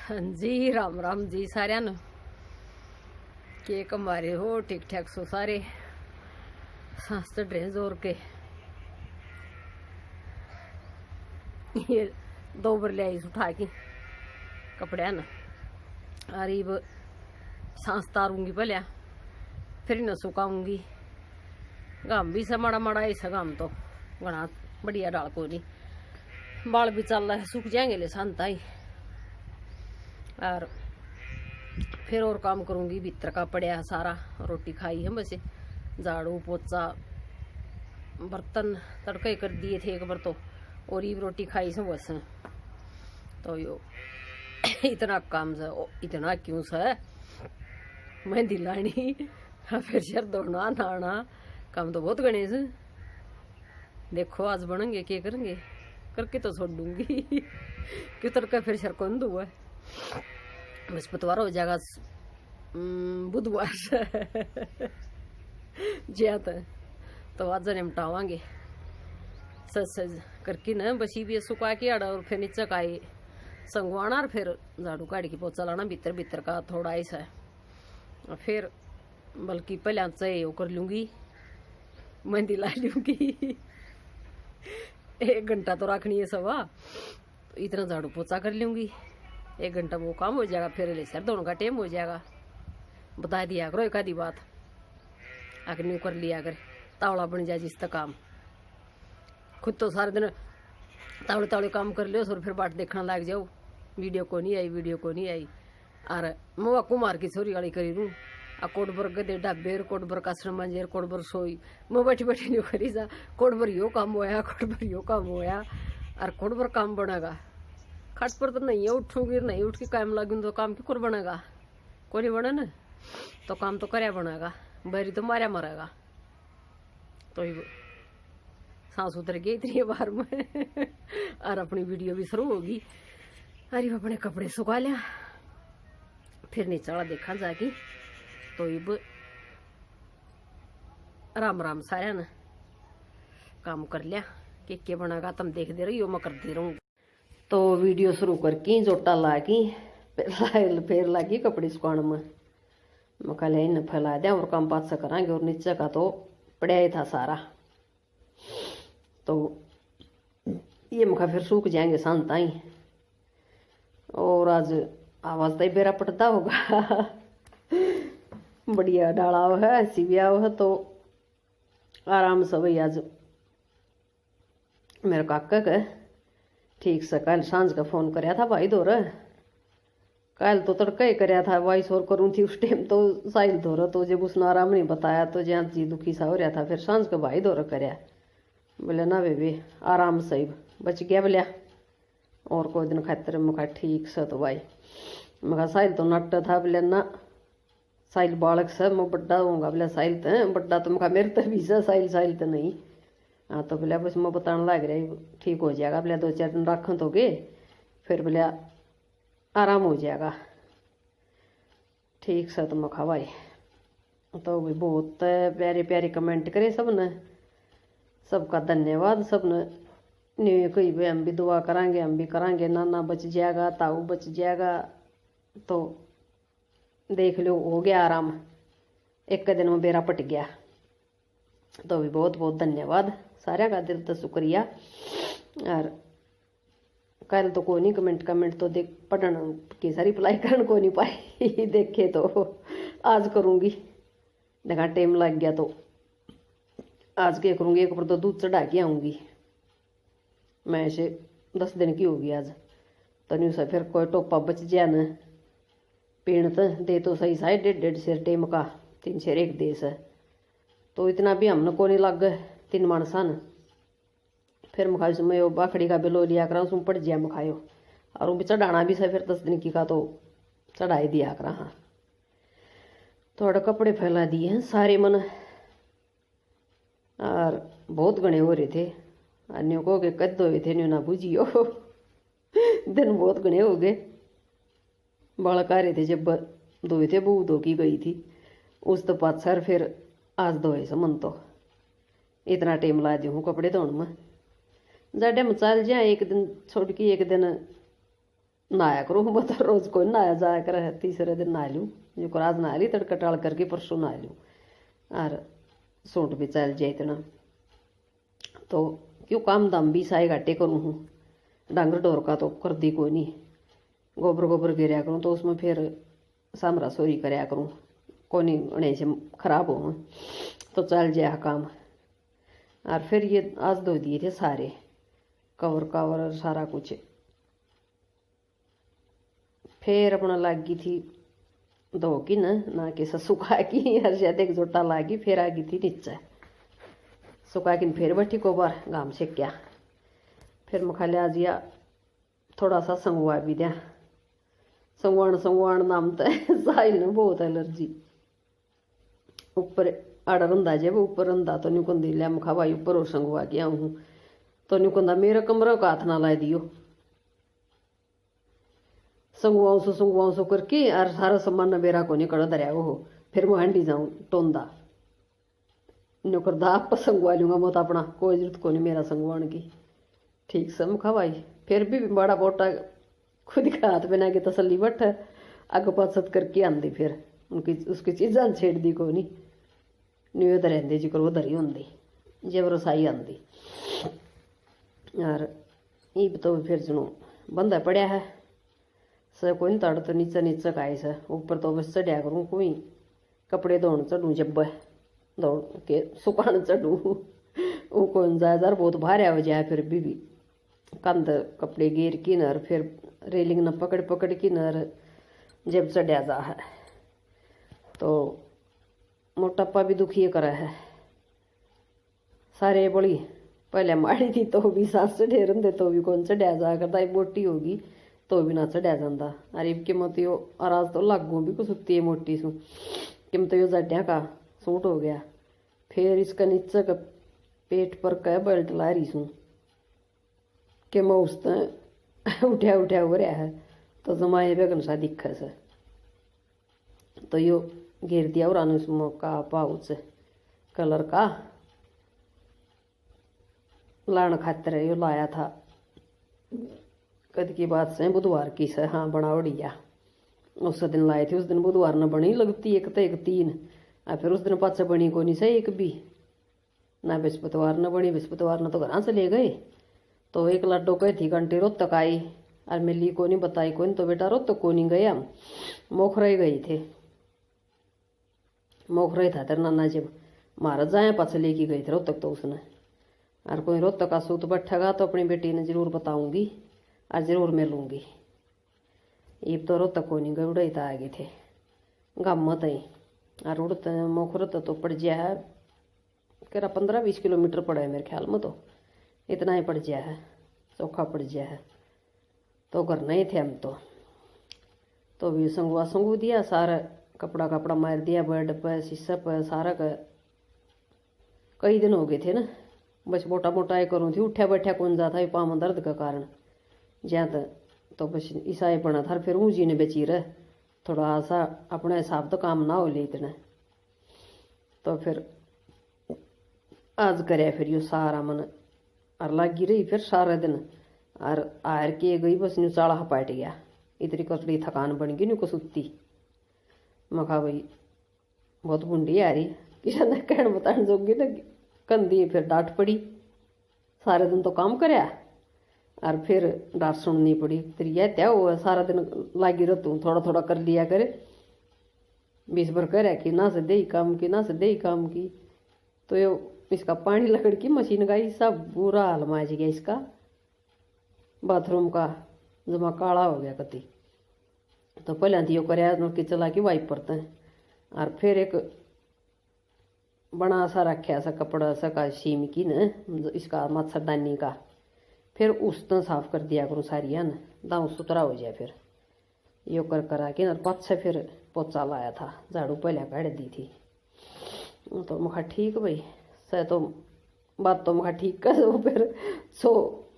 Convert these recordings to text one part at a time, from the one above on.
हाँ जी, राम राम जी साਰਿਆਂ ਨੂੰ। के कमारे हो ठीक ठाक सो सारे। सांस तो ड्रेस जोर के ये 2 बार ले आई उठा के कपड़े न। अरीब सांस तारूंगी पहले, फिर न सुखाऊंगी। घाम भी से माड़ा माड़ा ऐसा घाम तो घना बढ़िया डाल को नहीं। बाल भी चल रहा है, सूख जाएंगे ले शांता ही। और फिर और काम करूंगी। भीतर का पड़ा सारा, रोटी खाई है बस, झाड़ू पोछा बर्तन तड़के कर दिए थे एक बार तो, और ये रोटी खाई से बस। तो यो इतना काम से, इतना क्यों से मेहंदी लानी, फिर सिर धोना नहाना, काम तो बहुत गणेश। देखो आज बनेंगे क्या करेंगे, करके तो छोड़ दूंगी क्यों तड़का फिर सिर कौन दूँ। बृहस्पतिवार हो जाएगा, बुधवार से ज्यादा तो आज निपटावांगे सज सज करके न। बसी भी सुखा के आड़ा और फिर नीचे का संगवाना, और फिर झाड़ू काट के पोछा लाना भीतर भीतर का थोड़ा ऐसा। फिर बल्कि पहले से वो कर लूंगी, मेहंदी ला लूंगी 1 घंटा तो रखनी है सवा, इतना झाड़ू पोछा कर लूंगी। 1 घंटा वो काम हो जाएगा, फिर ले सर दोनों का टाइम हो जाएगा। बता दिया करो एक आधी बात, आकर न्यू कर लिया कर, तावड़ा बन जाए जिस तक काम। खुद तो सारे दिन तावड़े तावड़े काम कर लियो, और फिर बाट देखना लग जाओ, वीडियो को नहीं आई, वीडियो को नहीं आई। और मुआ कुमार की छोरी वाली करी रू, आ कोटबर गदे डाबेर, कोटबर कासर मंजेर, कोटबर सोई, मैं बैठी बैठी नहीं करी जा। कोटबर यो काम होया, कोटबर यो काम होया, और कोटबर काम बनेगा। खट पर तो नहीं है, उठूंगी नहीं, उठ के काम लगूंगी तो काम क्यों कर बनेगा, कोई नहीं बने न तो काम तो करया बनेगा, बैरी तो मारा मरेगा। तो सांस उतर गई इतनी बार में और अपनी वीडियो भी शुरू होगी। अरे अपने कपड़े सुखा लिया, फिर नीचे वाला देखा जाके। तो अब राम राम सारे न, काम कर लिया, के बनेगा तुम देख दे रही हो, मैं करती रहूंगी। तो वीडियो शुरू करके जोटा लागी, फिर लागी कपड़े सुखाने में। मैं कल इन फैला दिया और काम पास से करांगे। और नीचे का तो पड़ा ही था सारा, तो ये मुखा फिर सूख जाएंगे शांता ही। और आज आवाज तो बेरा पड़ता होगा बढ़िया डाला हुआ है, ऐसी भी हुआ है तो आराम से। भाई आज मेरे काका का ठीक से कल सांझ का फोन कराया था भाई दौर, कल तो तड़का ही कराया था, वॉइस और करूँ थी उस टाइम तो साहिल दौर। तो जब उसने आराम नहीं बताया तो जहाँ जी दुखी सा हो रहा था, फिर सांझ का भाई दौर कराया। बोले ना बेबी आराम से बच गया बोलिया, और कोई दिन खातर मुखा ठीक से। तो भाई मखा साहिल तो नट था, बोले ना साहिल बालक से मैं बड्डा होऊंगा, बोले साहिल तो बड्डा तो मखा मेरे तो भी से, साहिल तो नहीं। हाँ तो बोले बस मैं बताने लग रहा ठीक हो जाएगा, बोले 2-4 दिन रखें तो गे, फिर बोले आराम हो जाएगा ठीक से। तो मखा भाई तो भी बहुत प्यारे प्यारे कमेंट करे सब ने, सबका धन्यवाद। सब ने न्यू कही भाई हम भी दुआ करांगे, हम भी करांगे, नाना बच जाएगा, ताऊ बच जाएगा। तो देख लो हो गया आराम, 1 दिन में बेरा पट गया। तो भी बहुत बहुत धन्यवाद सारे का, दिल तो शुक्रिया। और कल तो कोई नहीं कमेंट तो देख पढ़न की सारी रिप्लाई करन को नहीं पाई देखे तो आज करूँगी, देखा टाइम लग गया तो आज क्या करूँगी। एक पर तो दूध चढ़ा के आऊँगी मैं, ऐसे 10 दिन की होगी आज। तो नहीं से फिर कोई टोपा बच जाए न पीण तो दे तो सही सा 1.5 शेर टाइम का, 3 शेर एक दे से, तो इतना भी हमने को नहीं लग गए 3 मानसा न। फिर मखाई से मैं बाखड़ी का बिलो लिया करा, उसमें पड़ जाए मखायो, और वो भी चढ़ाना भी से फिर 10 दिन की का तो चढ़ा ही दिया करा। हाँ थोड़े कपड़े फैला दिए हैं सारे मन, और बहुत घने हो रहे थे। अन्यों को के कद धोए थे न्यू ना बुझियो दिन बहुत घने हो गए। बालक आ रहे थे जब धोए थे, बू धो की गई थी उस तो पाछर, फिर आज धोए समन तो इतना टाइम ला दी हूँ कपड़े धोने में। जडे में चल जाए, 1 दिन छोड़ के 1 दिन नहाया करूँ मैं तो रोज कोई नहाया जाया कर, तीसरे दिन नहा लूँ जो को आज नहा ली तड़का टाल करके परसों नहा लूँ और सूट भी चल जाए इतना। तो क्यों काम दाम भी साए घाटे करूँ हूँ, डांगर डोर का तो कर दी कोई नहीं, गोबर गोबर गिरया करूँ तो उसमें फिर सामरा सोरी करया करूँ, कोनी उन्हें से खराब हो तो चल जाए काम। और फिर ये आज धो दिए थे सारे कवर कवर और सारा कुछ। फिर अपना लागी थी धो की ना कि सुखा की हर शायद एक जोटा लागी, फिर आ गई थी नीचे सुखा की फिर बैठी को बार गाम से क्या। फिर मैं खाली आज या थोड़ा सा संगवा भी दिया, संगवान संगवान नाम तो साहिल ने बहुत एलर्जी ऊपर आड़ा रंधा जे वो ऊपर रंधा तो नहीं कुंदी लिया मुखा भाई ऊपर और संगवा गया हूँ तो नहीं कुंदा मेरा कमरा का हाथ ना ला दियो, संगवाओ सो करके और सारा सामान नबेरा को नहीं कड़ा दरिया वो। फिर मैं हांडी जाऊँ टोंदा नौकर दा आप संगवा लूँगा मैं तो अपना कोई जरूरत को नहीं मेरा संगवान की। ठीक से मुखा भाई फिर भी बड़ा बोटा खुद का हाथ बना के तसली बट आगे पाछत करके आंदी, फिर उनकी उसकी चीज़ां छेड़ दी को नहीं न्यू तो रहते जी वो दरी होंगी जब रसाई आंदी। और ईब तो फिर सुनो बंदा पड़ा है से कोई नहीं तड़ तो नीचे नीचे खाए से ऊपर तो बस चढ़िया करूँ कोई कपड़े धोने चढ़ूँ जब दौड़ के सुखाने चढ़ूँ वो कौन जाए यार बहुत भारी हो जाए। फिर भी कंध कपड़े गिर की नर फिर रेलिंग न पकड़ पकड़ की नर जब चढ़िया जा है तो मोटापा भी दुखी करा है सारे बड़ी पहले माड़ी थी तो भी सांस चढ़े रहते तो भी कौन चढ़िया जा करता मोटी होगी तो भी ना चढ़िया जाता। अरे कि मत यो आराज तो लागू भी कुछ सुती है मोटी सू कि मत यो जड्या का सूट हो गया। फिर इसका नीचे का पेट पर कह बेल्ट ला रही सूँ कि मैं उस उठा उठा हो रहा है तो जमाए बेगन सा दिखा से तो यो घेर दिया और उसमें का पाउच कलर का लाने खातर यो लाया था कद की बात से बुधवार की से हाँ बना उड़िया उस दिन लाए थे। उस दिन बुधवार न बनी लगती एक तो एक 3 और फिर उस दिन पाचा बनी को नहीं से एक भी ना बृहस्पतिवार न बनी, बृहस्पतिवार न तो घर से ले गए तो एक लड्डो कही थी घंटे रोज तक आई और मिली को नहीं बताई को नहीं तो बेटा रोज तक को नहीं गया मोखरा गए थे मोखरा था तेरा नाना जब महाराज जाए पाछे लेके गई थी रोज तक तो उसने और कोई रोज तक का सूत बैठेगा तो अपनी बेटी ने जरूर बताऊंगी और जरूर मिलूंगी। ये तो रोज तक को नहीं गए उड़े था आगे थे गाम मत ही और उड़ते मोखरत तो पड़ गया है कह 15-20 किलोमीटर पड़ा है मेरे ख्याल में तो इतना ही पड़ गया है चौखा पड़ गया है तो करना ही थे हम तो भी संगू दिया सारा कपड़ा मार दिया बेड पर शीशा पर सारा का कई दिन हो गए थे ना बस मोटा मोटा करूँ थी उठा बैठा कौन जाता है पाँव में दर्द का कारण जहाँ तक तो बस ईसाई पड़ा था। फिर ऊँची ने बेची रहे थोड़ा सा अपने हिसाब तो काम ना हो ले इतना तो फिर आज करे फिर यो सारा मन और लगी रही फिर सारा दिन और आर के गई बस न्यू चाड़ा पाट गया इतनी कसड़ी थकान बन गई न्यू को सुती मखा भाई बहुत बुंडी आ रही किसान ने कहन बताने जोगी ना कंधी फिर डांट पड़ी सारे दिन तो काम करया और फिर डांट सुननी पड़ी तेरी यह त्या हुआ सारा दिन लागी रहतू थोड़ा थोड़ा कर लिया करे 20 बार करे कि ना से दे काम की ना से दे काम की तो ये इसका पानी लकड़ की मशीन का ही सब बुरा हाल माज गया इसका बाथरूम का जमा काला हो गया कति तो पहले दियो कर कि चला कि वाइप पड़ते हैं और फिर एक बना सा रखा सा कपड़ा सा का सीम की न इसका मच्छरदानी का फिर उस तो साफ कर दिया करूँ सारी है न दाऊ सुथरा हो जाए। फिर यो कर करा के न पाछे फिर पोचा लाया था झाड़ू पहले काट दी थी तो मुखा ठीक भाई से तो बात तो मुखा ठीक कर वो फिर सो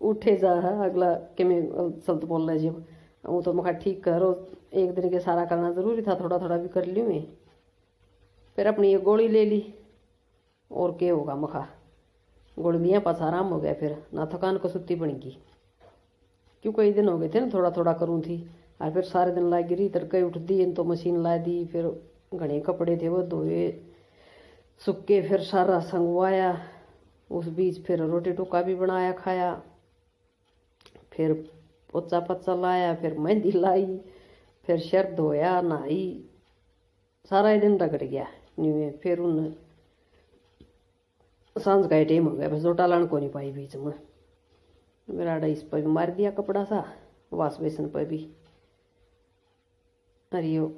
उठे जा अगला कि मैं शब्द बोल रहा जब वो तो मुखा ठीक करो एक दिन के सारा करना ज़रूरी था थोड़ा थोड़ा भी कर लूँ मैं। फिर अपनी ये गोली ले ली और क्या होगा मुखा गोली लिया पास आराम हो गया फिर ना थकान को सुती बनेगी क्यों कई दिन हो गए थे ना थोड़ा थोड़ा करूँ थी। और फिर सारे दिन लगी रही, तड़के उठ दी इन तो मशीन ला दी, फिर घने कपड़े थे वो धोए सूखे, फिर सारा संगवाया। उस बीच फिर रोटी टुका भी बनाया खाया, फिर पोचा पचा लाया, फिर मेहंदी लाई, फिर शर्ट धोया नहाई, सारा ही दिन रगड़ गया न्यू में। फिर उन सांझ का टाइम हो गया, बस रोटा लाने को नहीं पाई बीच में। मेरा इस पर भी मार दिया कपड़ा सा, वाश बेसन पर भी। अरे यो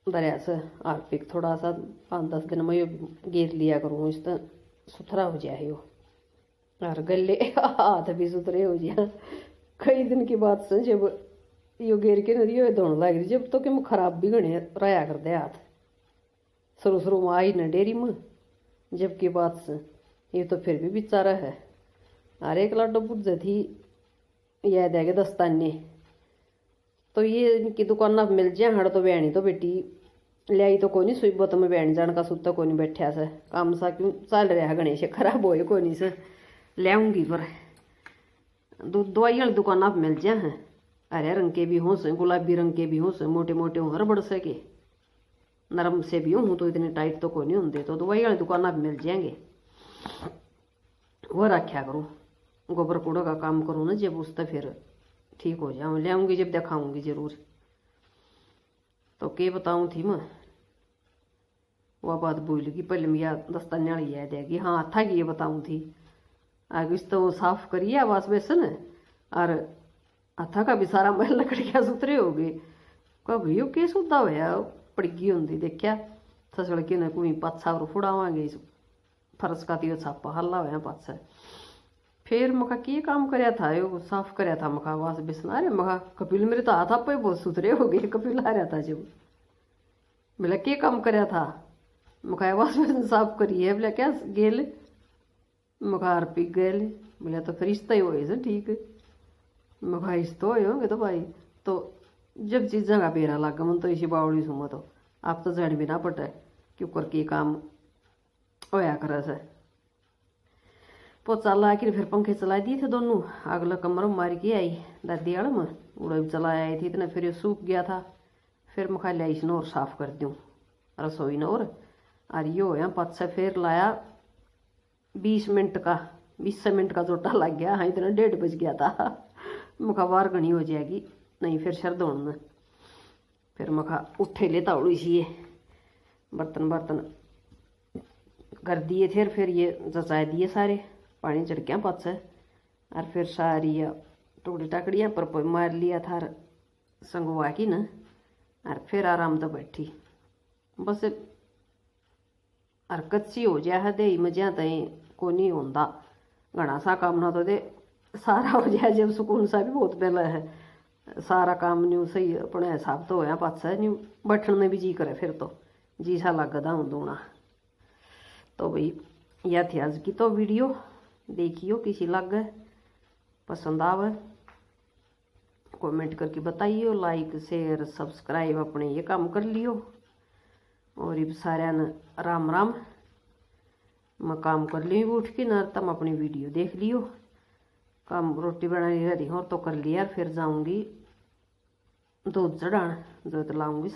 दरिया से आर्पिक थोड़ा सा 5-10 दिन में यो गेर लिया करूँ, इस तरह सुथरा हो जाए यो। और गले हाथ भी सुथरे हो जाए। कई दिन की बात से जब यो गेर के नदी यो धोने लग रही, जब तो कि मैं खराब भी घने रहा कर दे हाथ। शुरू शुरू में आई न डेरी में, जब की बात से ये तो फिर भी बेचारा है। और एक लाडो बुझ थी याद है कि दस्ताने तो ये इनकी दुकान पर मिल जाए हड़ तो बहनी तो बेटी लियाई तो कोनी सुई बोत में बहन जान का सुता कोनी बैठा से काम सा क्यों चल रहा गणेश खराब होए कोनी से लियाऊंगी। पर दवाई वाली दुकान पर मिल जाए हैं, हरे रंग के भी हों से, गुलाबी रंग के भी हों से, मोटे मोटे हों हर बड़ सके, नरम से भी हूँ तो इतने टाइट तो कोनी होंगे। तो दवाई वाली दुकान पर मिल जाएंगे, वो रखा करूँ। गोबर कूड़ा का काम करूँ ना जब उस तक फिर ठीक हो जाऊँ, ले आऊँगी जब दिखाऊँगी जरूर। तो के बताऊँ थी मैं, वह बात भूल गई पहले मिया दस्ताने वाली याद है कि हाँ था कि ये बताऊँ थी। आगे तो साफ करिए आवास बेसन और हथा का भी सारा मैल लकड़िया सुथरे हो गए। कहा भैया के सुधा होया पड़गी होंगी देखा ससड़ के न कोई पाछा और फुड़ावांगे फरस का तो छापा हल्ला होया पाछा। फिर मका के काम कराया था यो साफ कराया था मका आवास बेसन। अरे मका कपिल मेरे तो हाथ आप बहुत सुथरे हो गए, कपिल आ रहा था जब। बोला के काम कराया था, मका आवास बेसन साफ करी है। बोला क्या गेल, मका पी गेल। बोला तो फिर रिश्ता ही हो ठीक, मका इस तो होंगे तो भाई। तो जब चीज़ा का बेरा लगा मन तो इसी बावड़ी सुमा तो आप तो जड़ भी ना पटे क्यों करके काम होया करे से। पोचा ला के फिर पंखे चला दिए थे दोनों, अगला कमरों मार के आई दादी आड़ में उड़ा भी चला आई थी इतना, फिर ये सूख गया था। फिर मैं खा लिया इसने और साफ कर दूँ रसोई ने और यो यहाँ 5-6 फेर लाया 20 मिनट का जोटा लग गया। हाँ इतना 1:30 बज गया था। मखा बार घनी हो जाएगी नहीं फिर शर्द होने। फिर मखा उठे लेता उड़ी सी ये बर्तन कर दिए थे। फिर ये जचा दिए सारे पानी चढ़किया पास और फिर सारी टुकड़ी टाकड़ियाँ पर मार लिया था संगवा की न। और फिर आराम तो बैठी बस हरकत सी हो जाए दे मजा तई को नहीं होता घना सा काम ना तो दे सारा हो जाए जब सुकून सा भी बहुत पहले है। सारा काम न्यू सही अपने हिसाब तो होया पास न्यू बैठने में भी जी करे फिर तो जी सा लगता हूँ दूना। तो भाई यह थी आज की तो वीडियो, देखियो किसी लग गए पसंद आवे कमेंट करके बताइयो, लाइक शेयर सब्सक्राइब अपने ये काम कर लियो। और ये सारे न राम राम, मैं काम कर ली उठ के न तम अपनी वीडियो देख लियो। काम रोटी बनानी रही और तो कर लिया, फिर जाऊंगी दूध चढ़ाने जो तो लाऊंगी।